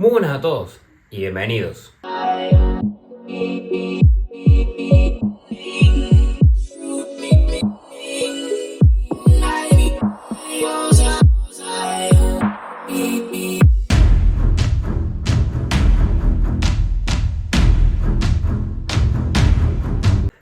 Muy buenas a todos y bienvenidos.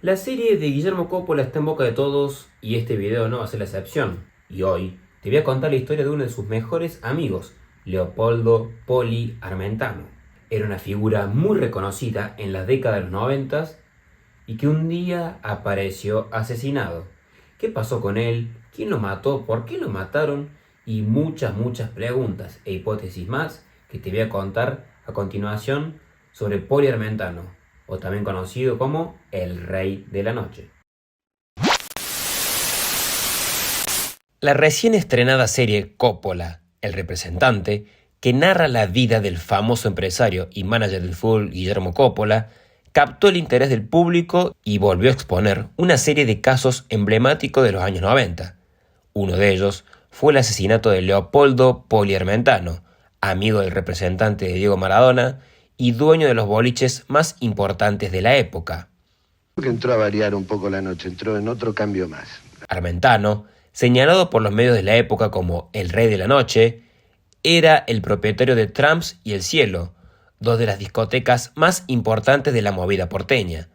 La serie de Guillermo Coppola está en boca de todos y este video no va a ser la excepción. Y hoy te voy a contar la historia de uno de sus mejores amigos, Leopoldo Poli Armentano. Era una figura muy reconocida en la década de los 90 y que un día apareció asesinado. ¿Qué pasó con él? ¿Quién lo mató? ¿Por qué lo mataron? Y muchas preguntas e hipótesis más que te voy a contar a continuación sobre Poli Armentano, o también conocido como el Rey de la Noche. La recién estrenada serie Coppola, El Representante, que narra la vida del famoso empresario y manager del fútbol Guillermo Coppola, captó el interés del público y volvió a exponer una serie de casos emblemáticos de los años 90. Uno de ellos fue el asesinato de Leopoldo Poli Armentano, amigo del representante de Diego Maradona y dueño de los boliches más importantes de la época. Que entró a variar un poco la noche, entró en otro cambio más. Armentano, señalado por los medios de la época como el Rey de la Noche, era el propietario de Trams y El Cielo, dos de las discotecas más importantes de la movida porteña.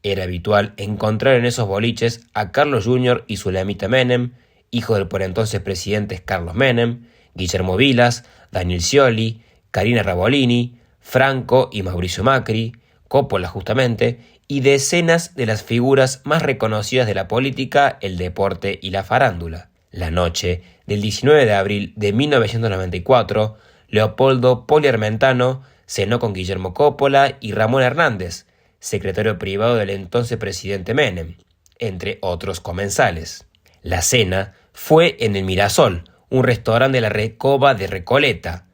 Era habitual encontrar en esos boliches a Carlos Jr. y Zulamita Menem, hijo del por entonces presidente Carlos Menem, Guillermo Vilas, Daniel Scioli, Karina Rabolini, Franco y Mauricio Macri, Coppola justamente, y decenas de las figuras más reconocidas de la política, el deporte y la farándula. La noche del 19 de abril de 1994, Leopoldo Poli Armentano cenó con Guillermo Coppola y Ramón Hernández, secretario privado del entonces presidente Menem, entre otros comensales. La cena fue en el Mirasol, un restaurante de la Recoba de Recoleta.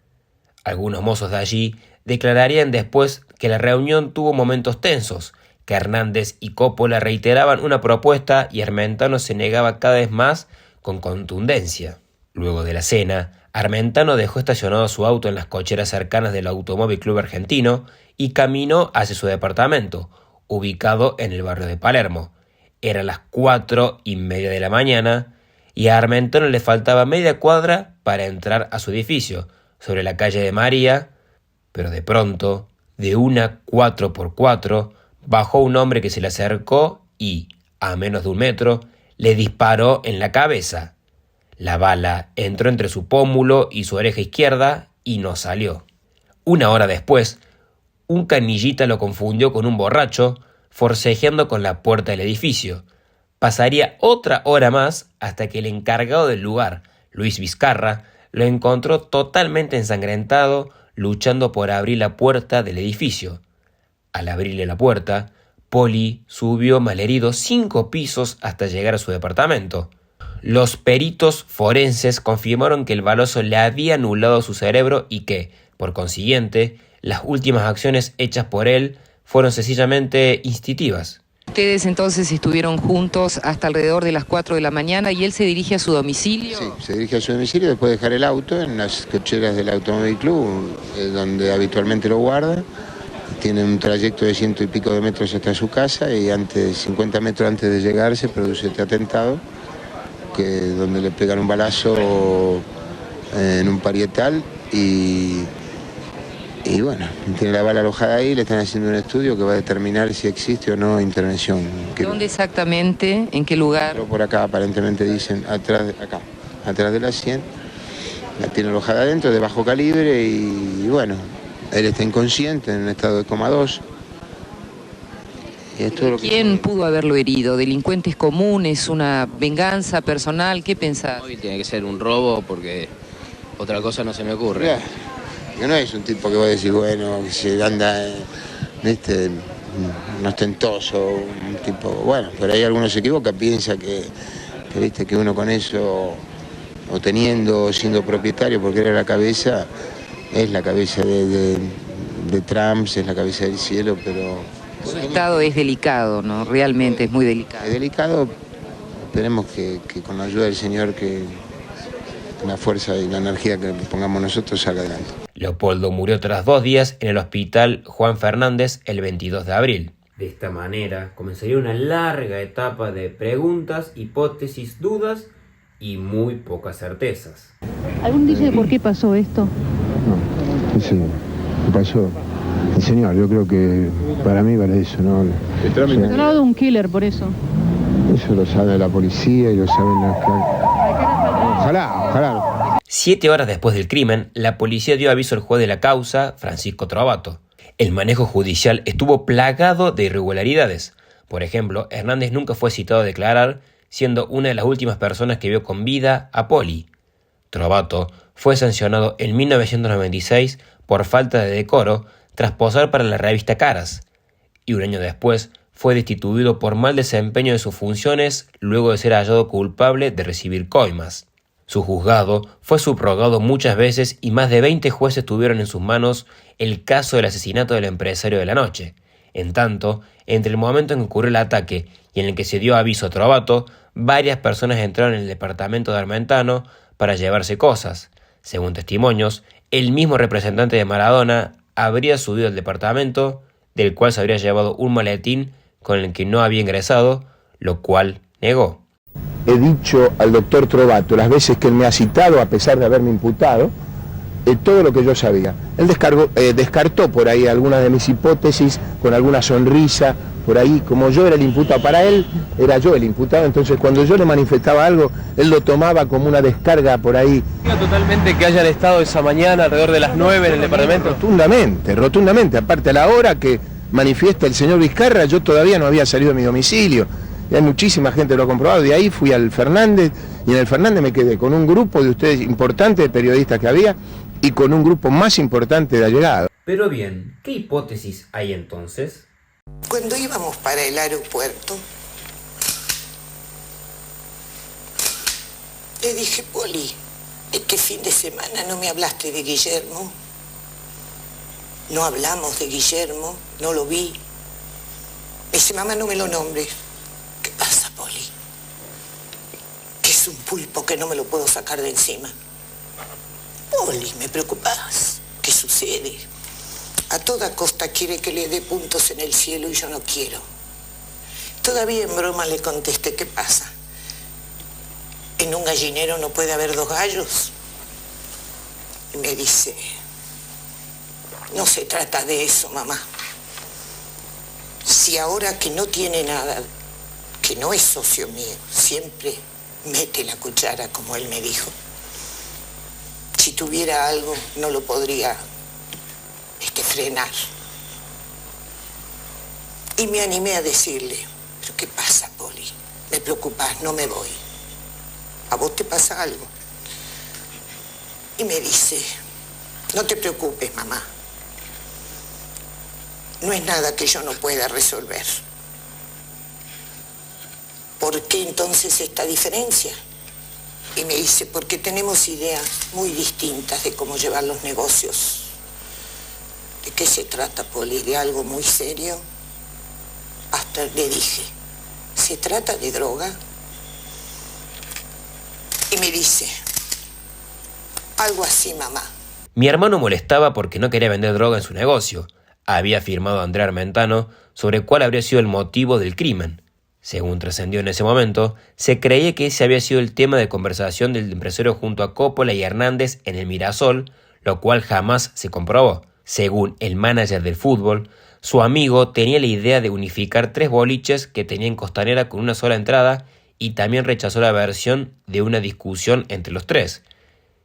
Algunos mozos de allí declararían después que la reunión tuvo momentos tensos, que Hernández y Coppola reiteraban una propuesta y Armentano se negaba cada vez más con contundencia. Luego de la cena, Armentano dejó estacionado su auto en las cocheras cercanas del Automóvil Club Argentino y caminó hacia su departamento, ubicado en el barrio de Palermo. Eran las 4:30 de la mañana y a Armentano le faltaba media cuadra para entrar a su edificio, sobre la calle de María, pero de pronto, de una 4x4, bajó un hombre que se le acercó y, a menos de 1 metro, le disparó en la cabeza. La bala entró entre su pómulo y su oreja izquierda y no salió. 1 hora después, un canillita lo confundió con un borracho, forcejeando con la puerta del edificio. Pasaría otra hora más hasta que el encargado del lugar, Luis Vizcarra, lo encontró totalmente ensangrentado, luchando por abrir la puerta del edificio. Al abrirle la puerta, Poli subió malherido 5 pisos hasta llegar a su departamento. Los peritos forenses confirmaron que el balazo le había anulado su cerebro y que, por consiguiente, las últimas acciones hechas por él fueron sencillamente instintivas. Ustedes entonces estuvieron juntos hasta alrededor de las 4 de la mañana y él se dirige a su domicilio. Sí, se dirige a su domicilio después de dejar el auto en las cocheras del Automóvil Club, donde habitualmente lo guarda. Tiene un trayecto de 100 y pico de metros hasta su casa y 50 metros antes de llegar se produce este atentado, donde le pegan un balazo en un parietal y bueno, tiene la bala alojada ahí, le están haciendo un estudio que va a determinar si existe o no intervención. ¿Dónde exactamente? ¿En qué lugar? Por acá aparentemente dicen, atrás de la 100, la tiene alojada adentro, de bajo calibre y bueno, él está inconsciente, en un estado de coma 2. ¿Quién pudo haberlo herido? ¿Delincuentes comunes? ¿Una venganza personal? ¿Qué pensás? Hoy tiene que ser un robo porque otra cosa no se me ocurre. Mirá, que no es un tipo que voy a decir, bueno, que se anda, un ostentoso, un tipo, bueno, pero ahí algunos se equivocan, piensa que uno con eso, o teniendo, o siendo propietario, porque era la cabeza, es la cabeza de Trump, es la cabeza del cielo, pero... Su estado es delicado, ¿no? Realmente es muy delicado. Es delicado, esperemos que con la ayuda del Señor, que la fuerza y la energía que pongamos nosotros salga adelante. Leopoldo murió tras 2 días en el hospital Juan Fernández el 22 de abril. De esta manera comenzaría una larga etapa de preguntas, hipótesis, dudas y muy pocas certezas. ¿Algún dice de por qué pasó esto? No, sí, ¿qué pasó? El señor, yo creo que para mí vale eso, ¿no? Se ha hablado de un killer por eso. Eso lo sabe la policía y lo saben las... Ojalá. 7 horas después del crimen, la policía dio aviso al juez de la causa, Francisco Trovato. El manejo judicial estuvo plagado de irregularidades. Por ejemplo, Hernández nunca fue citado a declarar, siendo una de las últimas personas que vio con vida a Poli. Trovato fue sancionado en 1996 por falta de decoro tras posar para la revista Caras, y un año después fue destituido por mal desempeño de sus funciones luego de ser hallado culpable de recibir coimas. Su juzgado fue subrogado muchas veces y más de 20 jueces tuvieron en sus manos el caso del asesinato del empresario de la noche. En tanto, entre el momento en que ocurrió el ataque y en el que se dio aviso a Trovato, varias personas entraron en el departamento de Armentano para llevarse cosas. Según testimonios, el mismo representante de Maradona habría subido al departamento, del cual se habría llevado un maletín con el que no había ingresado, lo cual negó. He dicho al doctor Trovato las veces que él me ha citado, a pesar de haberme imputado, todo lo que yo sabía. Él descartó por ahí algunas de mis hipótesis con alguna sonrisa, por ahí, como yo era el imputado, para él era yo el imputado, entonces cuando yo le manifestaba algo, él lo tomaba como una descarga por ahí. ¿Totalmente que hayan estado esa mañana alrededor de las 9 en el departamento? Rotundamente, aparte a la hora que manifiesta el señor Vizcarra, yo todavía no había salido de mi domicilio. Y hay muchísima gente que lo ha comprobado. De ahí fui al Fernández y en el Fernández me quedé con un grupo de ustedes importantes de periodistas que había y con un grupo más importante de allegados. Pero bien, ¿qué hipótesis hay entonces? Cuando íbamos para el aeropuerto, le dije, Poli, este fin de semana no me hablaste de Guillermo. No hablamos de Guillermo, no lo vi. Me dice, mamá, no me lo nombres. ¿Qué pasa, Poli? Que es un pulpo que no me lo puedo sacar de encima. Poli, me preocupas. ¿Qué sucede? A toda costa quiere que le dé puntos en el cielo y yo no quiero. Todavía en broma le contesté, ¿qué pasa? ¿En un gallinero no puede haber 2 gallos? Y me dice, no se trata de eso, mamá. Si ahora que no tiene nada, que no es socio mío, siempre mete la cuchara, como él me dijo. Si tuviera algo, no lo podría frenar. Y me animé a decirle, ¿pero qué pasa, Poli? Me preocupas, no me voy. ¿A vos te pasa algo? Y me dice, no te preocupes, mamá. No es nada que yo no pueda resolver. ¿Por qué entonces esta diferencia? Y me dice, porque tenemos ideas muy distintas de cómo llevar los negocios. ¿De qué se trata, Poli? ¿De algo muy serio? Hasta le dije, ¿se trata de droga? Y me dice, algo así, mamá. Mi hermano molestaba porque no quería vender droga en su negocio. Había afirmado Andrea Armentano sobre cuál habría sido el motivo del crimen. Según trascendió en ese momento, se creía que ese había sido el tema de conversación del empresario junto a Coppola y Hernández en el Mirasol, lo cual jamás se comprobó. Según el manager del fútbol, su amigo tenía la idea de unificar 3 boliches que tenían Costanera con una sola entrada y también rechazó la versión de una discusión entre los 3.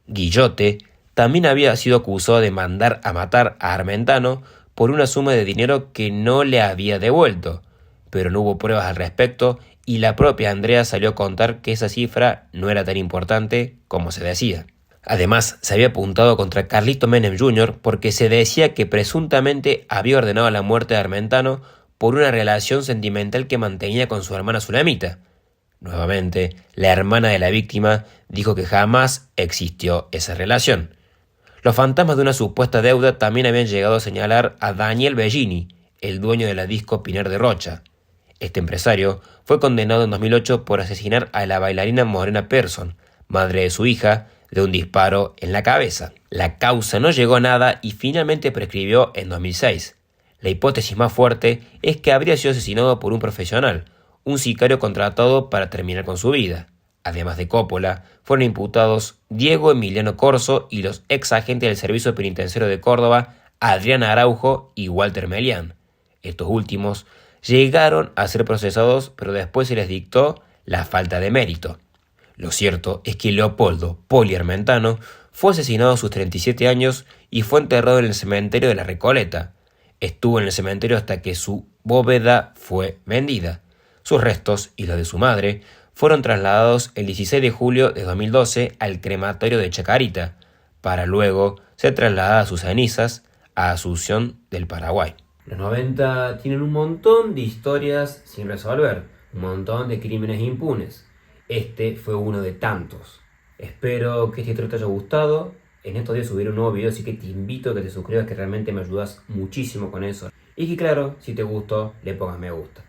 Guillote también había sido acusado de mandar a matar a Armentano por una suma de dinero que no le había devuelto, pero no hubo pruebas al respecto y la propia Andrea salió a contar que esa cifra no era tan importante como se decía. Además, se había apuntado contra Carlito Menem Jr. porque se decía que presuntamente había ordenado la muerte de Armentano por una relación sentimental que mantenía con su hermana Zulamita. Nuevamente, la hermana de la víctima dijo que jamás existió esa relación. Los fantasmas de una supuesta deuda también habían llegado a señalar a Daniel Bellini, el dueño de la disco Pinar de Rocha. Este empresario fue condenado en 2008 por asesinar a la bailarina Morena Persson, madre de su hija, de un disparo en la cabeza. La causa no llegó a nada y finalmente prescribió en 2006. La hipótesis más fuerte es que habría sido asesinado por un profesional, un sicario contratado para terminar con su vida. Además de Coppola, fueron imputados Diego Emiliano Corso y los ex agentes del Servicio Penitenciario de Córdoba, Adrián Araujo y Walter Melián. Estos últimos llegaron a ser procesados, pero después se les dictó la falta de mérito. Lo cierto es que Leopoldo Poli Armentano fue asesinado a sus 37 años y fue enterrado en el cementerio de La Recoleta. Estuvo en el cementerio hasta que su bóveda fue vendida. Sus restos y los de su madre fueron trasladados el 16 de julio de 2012 al crematorio de Chacarita, para luego ser trasladadas sus cenizas a Asunción del Paraguay. Los 90 tienen un montón de historias sin resolver, un montón de crímenes impunes. Este fue uno de tantos. Espero que este historia te haya gustado. En estos días subiré un nuevo video, así que te invito a que te suscribas, que realmente me ayudas muchísimo con eso. Y que claro, si te gustó, le pongas me gusta.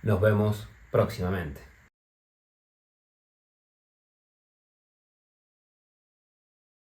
Nos vemos próximamente.